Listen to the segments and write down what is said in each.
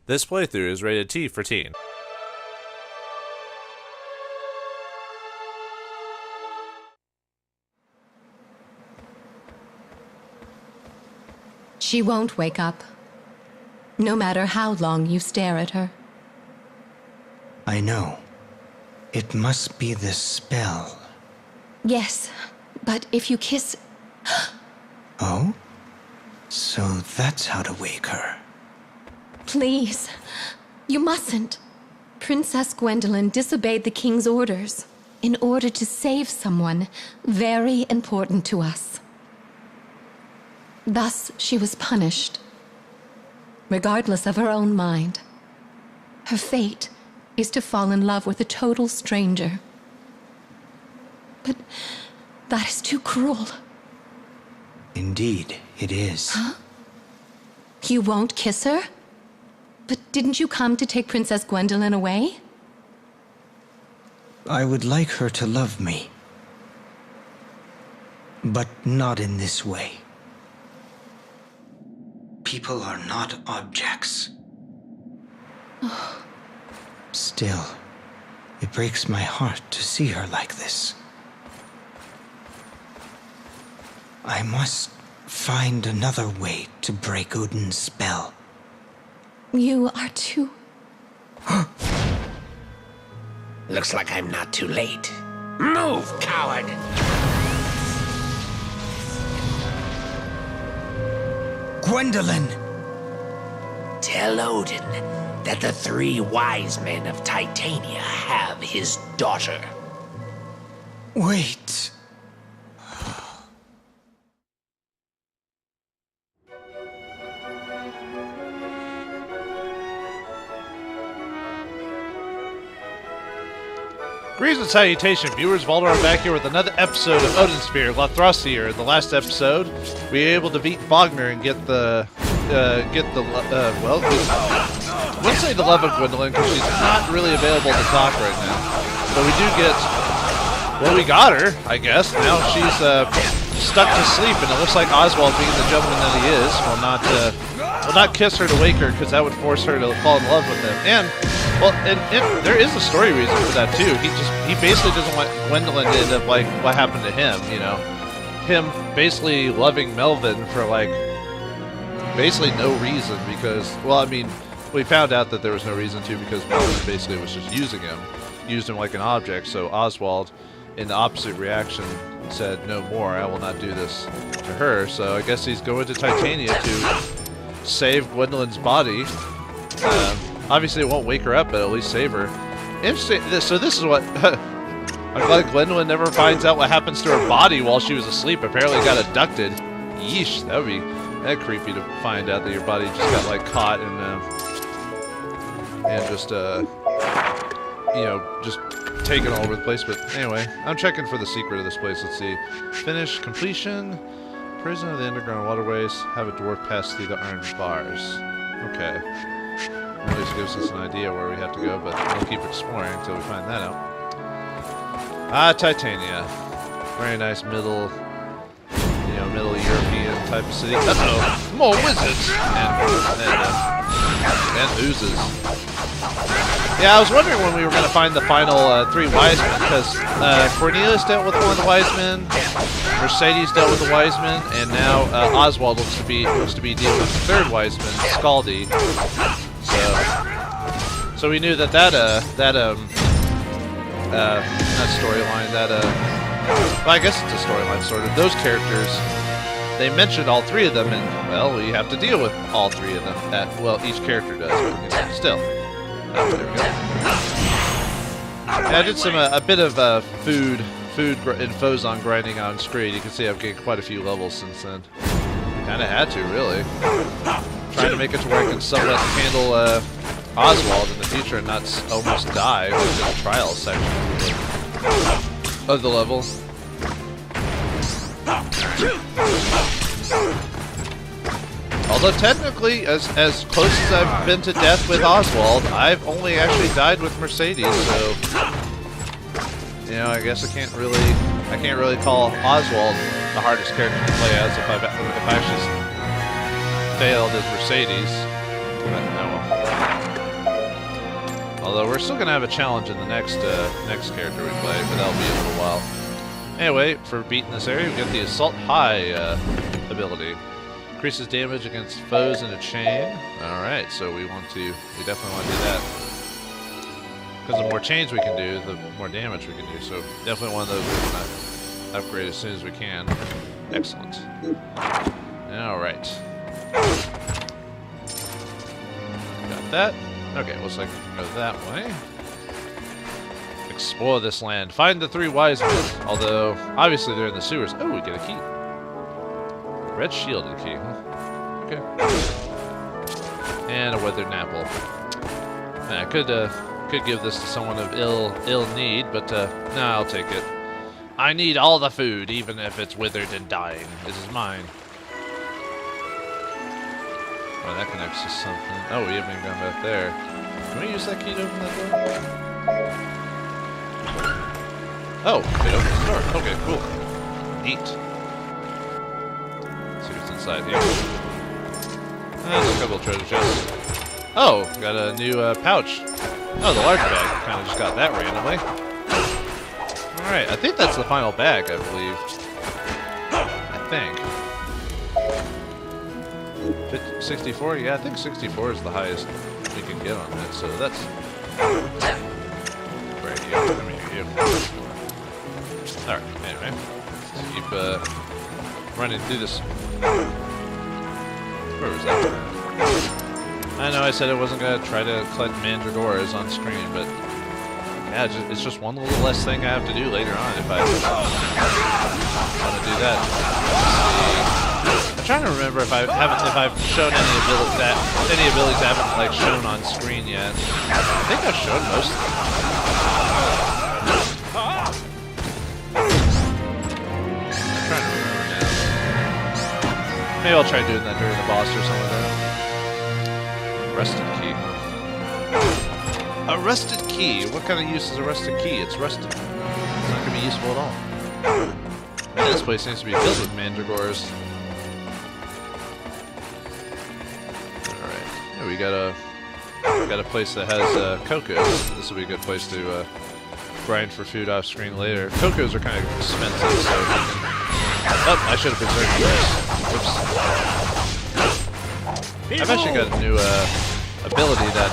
This playthrough is rated T for teen. She won't wake up, no matter how long you stare at her. I know. It must be the spell. Yes, but if you kiss... Oh? So that's how to wake her. Please, you mustn't. Princess Gwendolyn disobeyed the king's orders in order to save someone very important to us. Thus, she was punished, regardless of her own mind. Her fate is to fall in love with a total stranger. But that is too cruel. Indeed, it is. Huh? You won't kiss her? But didn't you come to take Princess Gwendolyn away? I would like her to love me. But not in this way. People are not objects. Still, it breaks my heart to see her like this. I must find another way to break Odin's spell. You are too... Looks like I'm not too late. Move, coward! Gwendolyn! Tell Odin that the 3 wise men of Titania have his daughter. Wait. Greetings and salutation, viewers. Vauldemare back here with another episode of Odin Sphere Leifthrasir. In the last episode, we were able to beat Vauldemare and get the, well, I wouldn't say the love of Gwendolyn because she's not really available to talk right now. But we do get, well, we got her, I guess. Now she's stuck to sleep, and it looks like Oswald, being the gentleman that he is, will not kiss her to wake her because that would force her to fall in love with him. And well, and there is a story reason for that too. He basically doesn't want Gwendolyn to end up like what happened to him, you know. Him basically loving Melvin for like basically no reason because, well, I mean, we found out that there was no reason to because Melvin basically was just using him. Used him like an object, so Oswald, in the opposite reaction, said, no more, I will not do this to her. So I guess he's going to Titania to save Gwendolyn's body. Obviously, it won't wake her up, but at least save her. Interesting. So this is what... I'm glad Gwendolyn never finds out what happens to her body while she was asleep. Apparently got abducted. Yeesh, that would be creepy to find out that your body just got, like, caught and just, you know, just taken all over the place. But anyway, I'm checking for the secret of this place. Let's see. Finish, completion, prison of the underground waterways, have a dwarf pass through the iron bars. Okay. This gives us an idea where we have to go, but we'll keep exploring until we find that out. Ah, Titania. Very nice middle, you know, middle European type of city. Uh-oh! More wizards! And oozes. Yeah, I was wondering when we were going to find the final 3 wise men, because Cornelius dealt with one of the wise men, Mercedes dealt with the wise men, and now Oswald looks to be dealing with the 3rd wise man, Scaldi. So we knew that not storyline, well, I guess it's a storyline, sort of. Those characters, they mentioned all 3 of them, and, well, we have to deal with all 3 of them. Well, each character does, but, you know, still. There we go. Yeah, I did some, a bit of food and Phozon grinding on screen. You can see I've gained quite a few levels since then. Kinda had to, really. Trying to make it to where I can somewhat handle Oswald in the future and not almost die with the trials section of the level. Although technically, as close as I've been to death with Oswald, I've only actually died with Mercedes, so you know, I guess I can't really call Oswald the hardest character to play as if I actually failed as Mercedes. But, oh well. Although we're still gonna have a challenge in the next character we play, but that'll be a little while. Anyway, for beating this area, we get the Assault High ability. Increases damage against foes in a chain. Alright, so we definitely want to do that. Because the more chains we can do, the more damage we can do. So definitely one of those we're going to upgrade as soon as we can. Excellent. Alright. Got that. Okay, looks like we can go that way. Explore this land. Find the 3 wise men. Although, obviously they're in the sewers. Oh, we get a key. Red shielded key, huh? Okay. And a weathered apple. I could give this to someone of ill need, but no, I'll take it. I need all the food, even if it's withered and dying. This is mine. Oh, that connects to something. Oh, we haven't even gone back there. Can we use that key to open that door? Oh, it opens the door. Okay, cool. Neat. Let's see what's inside here. There's a couple of treasure chests. Oh, got a new pouch. Oh, the large bag. Kind of just got that randomly. Alright, I think that's the final bag, I believe. I think. 64? Yeah, I think 64 is the highest we can get on it, so that's... Right here. Let me hear you. Alright, anyway. Let's keep running through this. Where was that? I know I said I wasn't going to try to collect mandragoras on screen, but yeah, it's just one little less thing I have to do later on if I want to do that. I'm trying to remember if I've shown any abilities that I haven't like shown on screen yet. I think I've shown most of them. I'm trying to remember now. Maybe I'll try doing that during the boss or something like that. Rusted key. A rusted key? What kind of use is a rusted key? It's rusted. It's not going to be useful at all. Man, this place seems to be filled with mandragores. Alright. Yeah, we got a place that has cocos. This will be a good place to grind for food off screen later. Cocos are kind of expensive, so we can... Oh, I should have preserved yours. Whoops. I've actually got a new ability that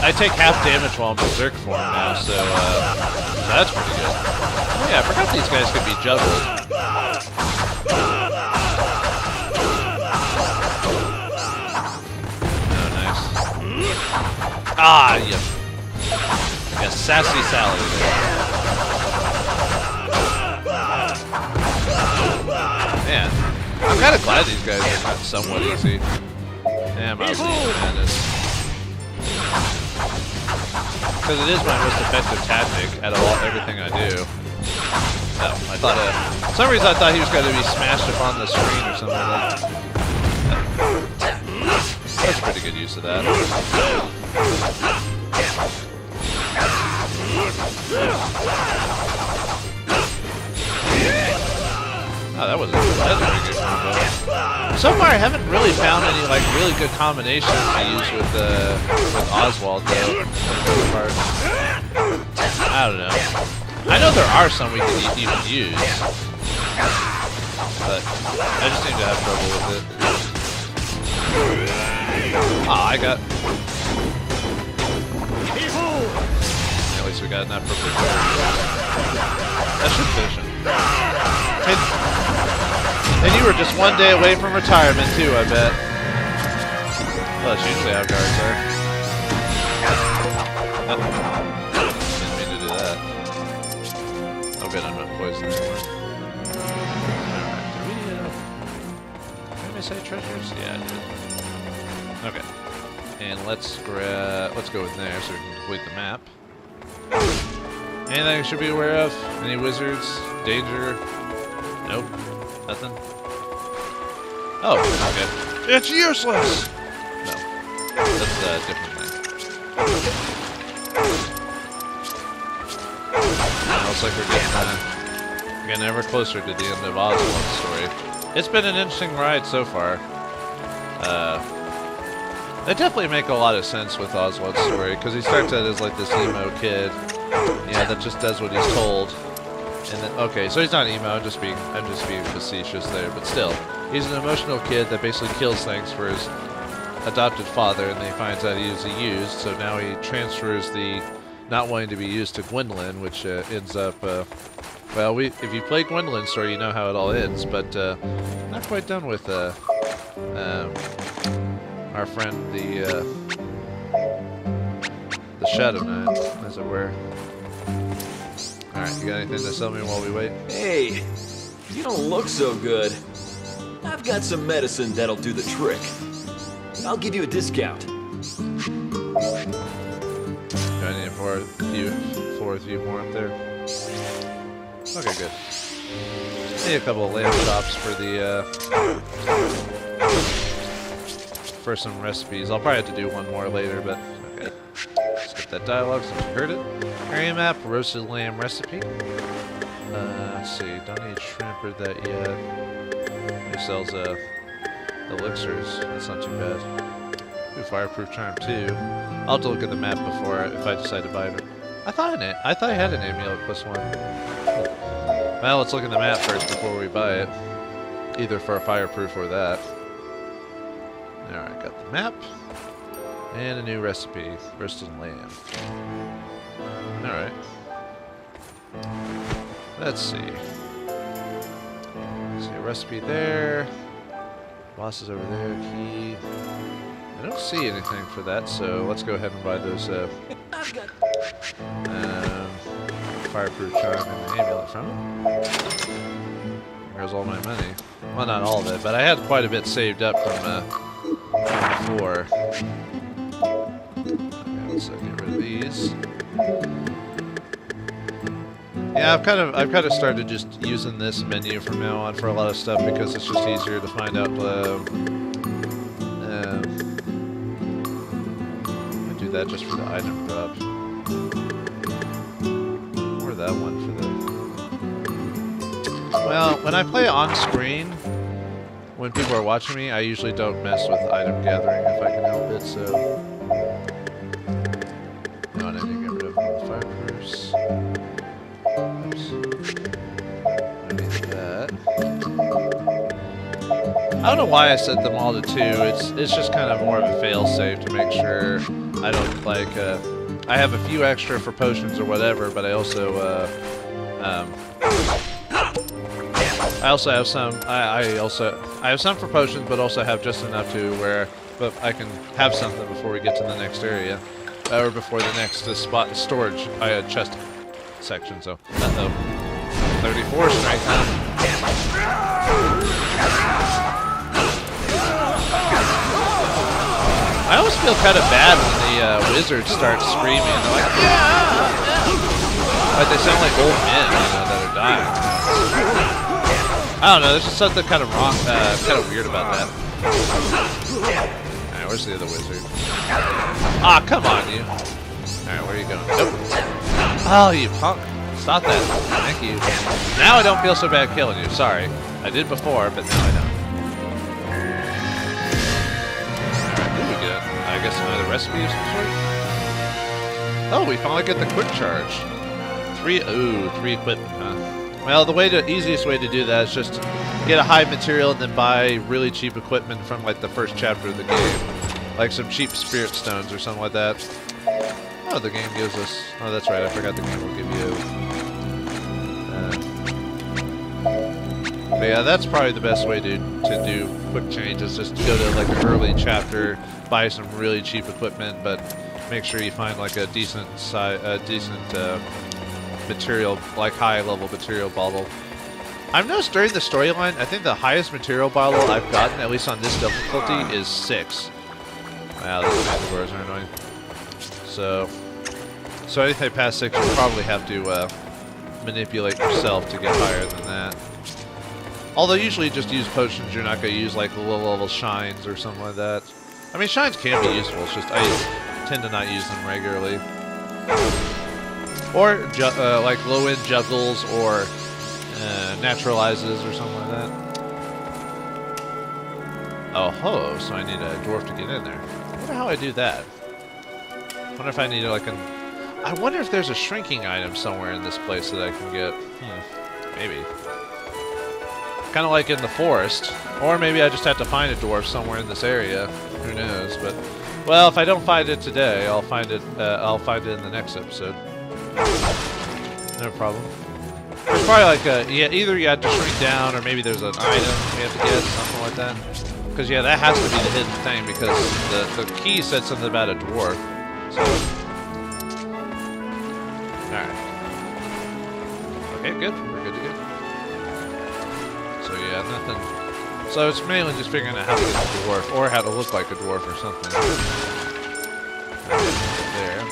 I take half damage while I'm berserk form now, so that's pretty good. Oh yeah, I forgot these guys could be juggled. Oh, nice. Ah, yeah. Like a sassy Sally there. Man. I'm kind of glad these guys are not somewhat easy. Damn, I was madness. Because it is my most effective tactic out of everything I do. Oh, I thought, for some reason I thought he was going to be smashed up on the screen or something like that. That's a pretty good use of that. Oh, that was a pretty good combo. So far, I haven't really found any like really good combinations to use with Oswald though. I don't know. I know there are some we can even use, but I just seem to have trouble with it. Ah, I got. At least we got enough for the. That should finish him. And you were just one day away from retirement too, I bet. Well, that's usually how guards are. Oh. Didn't mean to do that. Oh good, I'm not poisoned anymore. Alright, did I say treasures? Yeah, I did. Okay. And let's go in there so we can complete the map. Anything I should be aware of? Any wizards? Danger? Nope. Nothing? Oh, okay. It's useless! No. That's a different thing. Now looks like we're getting ever closer to the end of Oswald's story. It's been an interesting ride so far. They definitely make a lot of sense with Oswald's story, because he starts out as like this emo kid, that just does what he's told. And then, okay, so he's not emo, I'm just being facetious there, but still. He's an emotional kid that basically kills things for his adopted father, and then he finds out he is used, so now he transfers the not wanting to be used to Gwendolyn, which ends up, well, if you play Gwendolyn's story, you know how it all ends, but not quite done with our friend, the Shadow Knight, as it were. Alright, you got anything to sell me while we wait? Hey, you don't look so good. I've got some medicine that'll do the trick. I'll give you a discount. Do I need floor view more up there? Okay, good. Need a couple of lamp chops for the for some recipes. I'll probably have to do one more later, but okay. Skip that dialogue since you heard it. Area map, roasted lamb recipe. Let's see, don't need shrimp or that yet. He sells elixirs. That's not too bad. Ooh, fireproof charm too. I'll have to look at the map before if I decide to buy it. I thought I had an amulet +1. Well, let's look at the map first before we buy it. Either for a fireproof or that. Alright, got the map. And a new recipe. Roasted lamb. Alright. Let's see. See a recipe there. Boss is over there. Key. I don't see anything for that, so let's go ahead and buy those fireproof charm and the amulet from it. There's all my money. Well, not all of it, but I had quite a bit saved up from before. Okay, let's get rid of these. Yeah, I've kind of started just using this menu from now on for a lot of stuff because it's just easier to find out. I do that just for the item drop, or that one for the. Well, when I play on screen, when people are watching me, I usually don't mess with item gathering if I can help it. So, no, I need to get rid of the fireproofs. Oops. I need that. I don't know why I set them all to 2. It's just kind of more of a fail-safe to make sure I don't like. I have a few extra for potions or whatever, but I also have some. I have some for potions, but also have just enough to where, but I can have something before we get to the next area, or before the next spot storage. I had chest section, so 34 strength. I always feel kind of bad when the wizards start screaming. They're like, yeah! Like they sound like old men, that are dying. I don't know, there's just something kind of wrong, kind of weird about that. Alright, where's the other wizard? Ah, come on, you. Alright, where are you going? Nope. Oh, you punk. Stop that. Thank you. Now I don't feel so bad killing you. Sorry. I did before, but now I don't. Alright, here we go. I guess another recipe of some sort? Oh, we finally get the quick charge. 3 equipment, huh? Well, the easiest way to do that is just get a high material and then buy really cheap equipment from like the first chapter of the game. Like some cheap spirit stones or something like that. Oh, the game gives us... Oh, that's right, I forgot the game will give you... But yeah, that's probably the best way to do quick changes, just to go to like an early chapter, buy some really cheap equipment, but make sure you find like a decent material, like high-level material bottle. I've noticed during the storyline, I think the highest material bottle I've gotten, at least on this difficulty, is 6. Wow, these doors are annoying. So anything past 6, you'll probably have to manipulate yourself to get higher than that. Although usually just use potions, you're not going to use like low-level shines or something like that. I mean, shines can be useful, it's just I tend to not use them regularly. Or like low-end juggles or naturalizes or something like that. Oh ho, so I need a dwarf to get in there. I wonder how I do that. I wonder if I need like an... I wonder if there's a shrinking item somewhere in this place that I can get. Maybe. Kind of like in the forest. Or maybe I just have to find a dwarf somewhere in this area. Who knows, but... Well, if I don't find it today, I'll find it in the next episode. No problem. There's probably like a... Yeah, either you have to shrink down, or maybe there's an item you have to get, something like that. Because, yeah, that has to be the hidden thing, because the key said something about a dwarf. So... Alright. Okay, good. We're good to go. So, yeah, nothing... So, it's mainly just figuring out how to get a dwarf, or how to look like a dwarf or something. There.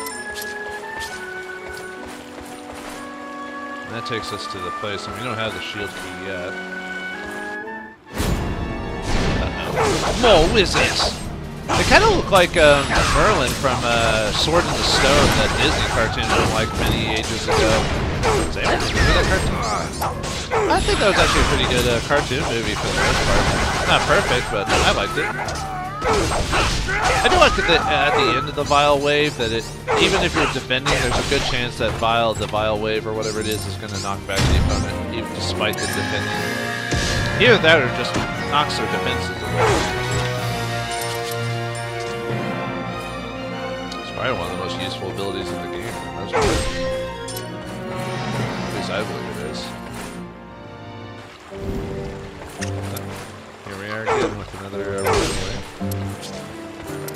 And that takes us to the place, and we don't have the shield key yet. More wizards! They kind of look like Merlin from Sword in the Stone, that Disney cartoon from like many ages ago. Does anyone remember that cartoon? I think that was actually a pretty good cartoon movie for the most part. Not perfect, but I liked it. I do like that at the end of the Vile Wave that even if you're defending, there's a good chance that the Vile Wave or whatever it is going to knock back the opponent, even despite the defending. Either that or just knocks their defenses away. Probably one of the most useful abilities in the game for the most part. At least I believe it is. Here we are again with another Revolve.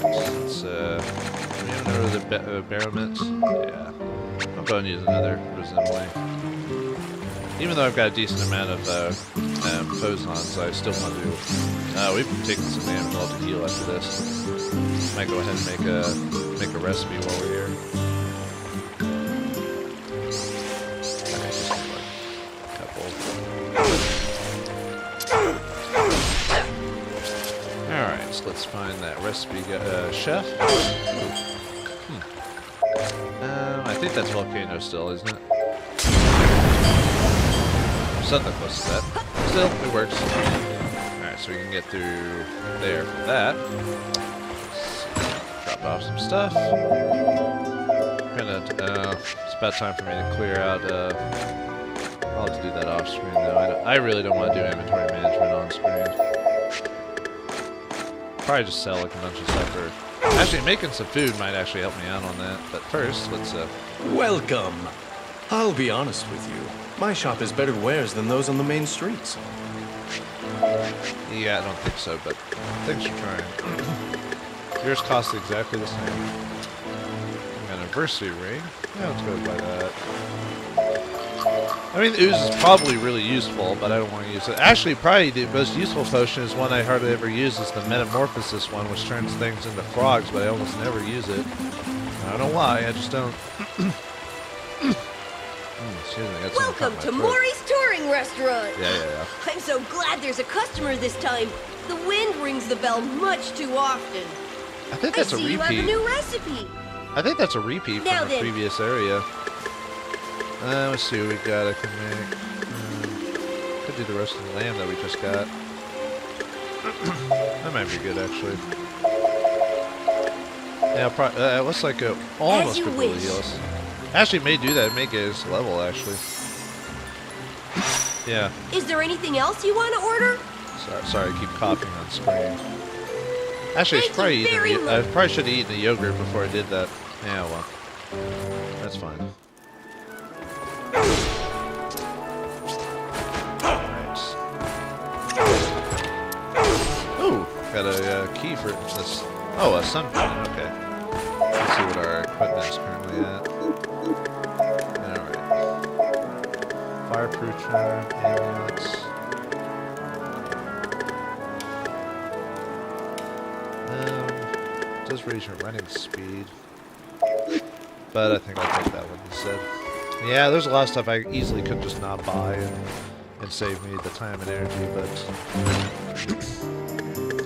Let's do we have another Barrowmint? Yeah. I'll go and use another Resemblance. Even though I've got a decent amount of Posons, I still want to... we've been taking some damage. I'll have to heal after this. Might go ahead and make a recipe while we're here. Okay, just like a couple. Alright, so let's find that recipe chef. I think that's Volcano still, isn't it? Something close to that. Still, it works. Alright, so we can get through there for that. Drop off some stuff. It's about time for me to clear out. I'll have to do that off screen though. I really don't want to do inventory management on screen. Probably just sell like a bunch of stuff. Or actually, making some food might actually help me out on that. But first, let's. Welcome. I'll be honest with you. My shop has better wares than those on the main streets. Yeah, I don't think so, but thanks for trying. Yours costs exactly the same. An anniversary ring. Yeah, let's go by that. I mean, the ooze is probably really useful, but I don't want to use it. Actually, probably the most useful potion is one I hardly ever use. Is the Metamorphosis one, which turns things into frogs, but I almost never use it. I don't know why, I just don't. Excuse me, welcome to Maury's Touring Restaurant! Yeah. I'm so glad there's a customer this time. The wind rings the bell much too often. I think that's a repeat. You have a new recipe. I think that's a repeat from the previous area. Let's see what we got. I can make. Could do the rest of the lamb that we just got. That might be good, actually. Yeah, it looks like it almost completely heals. Actually, may do that. It may get its level, actually. Yeah. Is there anything else you want to order? Sorry, I keep coughing on screen. Actually, I probably should have eaten the yogurt before I did that. Yeah, well. That's fine. Alright. Ooh! Got a key for this. Oh, a sunbeam. Okay. Let's see what our equipment is currently at. Alright. Fireproof charm, amulets. Does raise your running speed. But I think I'll take that one instead. Yeah, there's a lot of stuff I easily could just not buy and save me the time and energy, but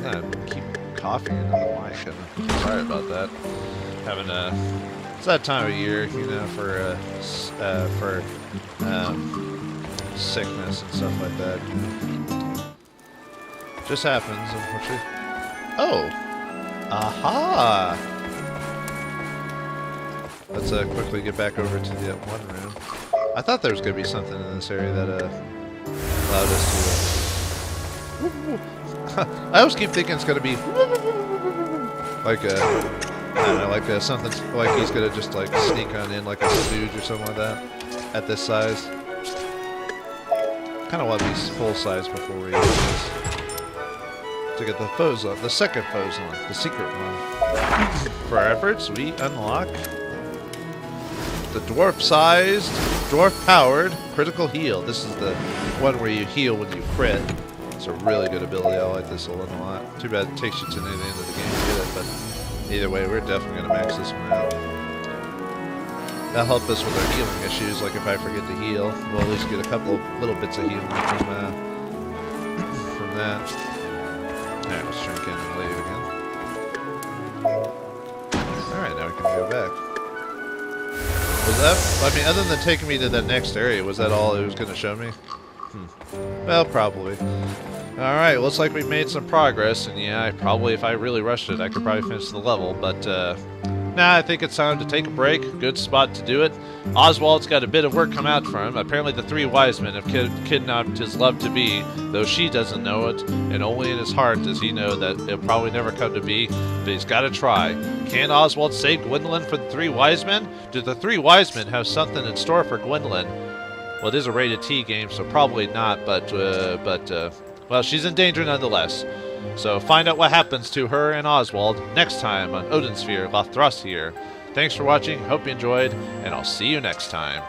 I keep coughing into the mic, and sorry about that. Having it's that time of year, you know, for sickness and stuff like that. Just happens, unfortunately. Oh. Aha! Let's quickly get back over to the one room. I thought there was going to be something in this area that allowed us to... I always keep thinking it's going to be... like I don't know, like something... like he's going to just like sneak on in like a stooge or something like that. At this size. Kind of want to be full size before we use this. To get the foes on, the second foes on, the secret one. For our efforts, we unlock the dwarf-sized, dwarf-powered critical heal. This is the one where you heal when you crit. It's a really good ability. I like this one a lot. Too bad it takes you to near the end of the game to get it, but either way, we're definitely going to max this one out. That'll help us with our healing issues, like if I forget to heal, we'll at least get a couple of little bits of healing from that. Alright, let's shrink in and leave again. Alright, now we can go back. Was that, I mean, other than taking me to the next area, was that all it was going to show me? Well, probably. Alright, looks like we made some progress, and yeah, if I really rushed it, I could probably finish the level, but, nah, I think it's time to take a break. Good spot to do it. Oswald's got a bit of work come out for him. Apparently the three wise men have kidnapped his love-to-be, though she doesn't know it, and only in his heart does he know that it'll probably never come to be, but he's got to try. Can Oswald save Gwendolyn for the three wise men? Do the three wise men have something in store for Gwendolyn? Well, it is a rated T game, so probably not, but well, she's in danger nonetheless. So find out what happens to her and Oswald next time on Odin Sphere Leifthrasir. Thanks for watching, hope you enjoyed, and I'll see you next time.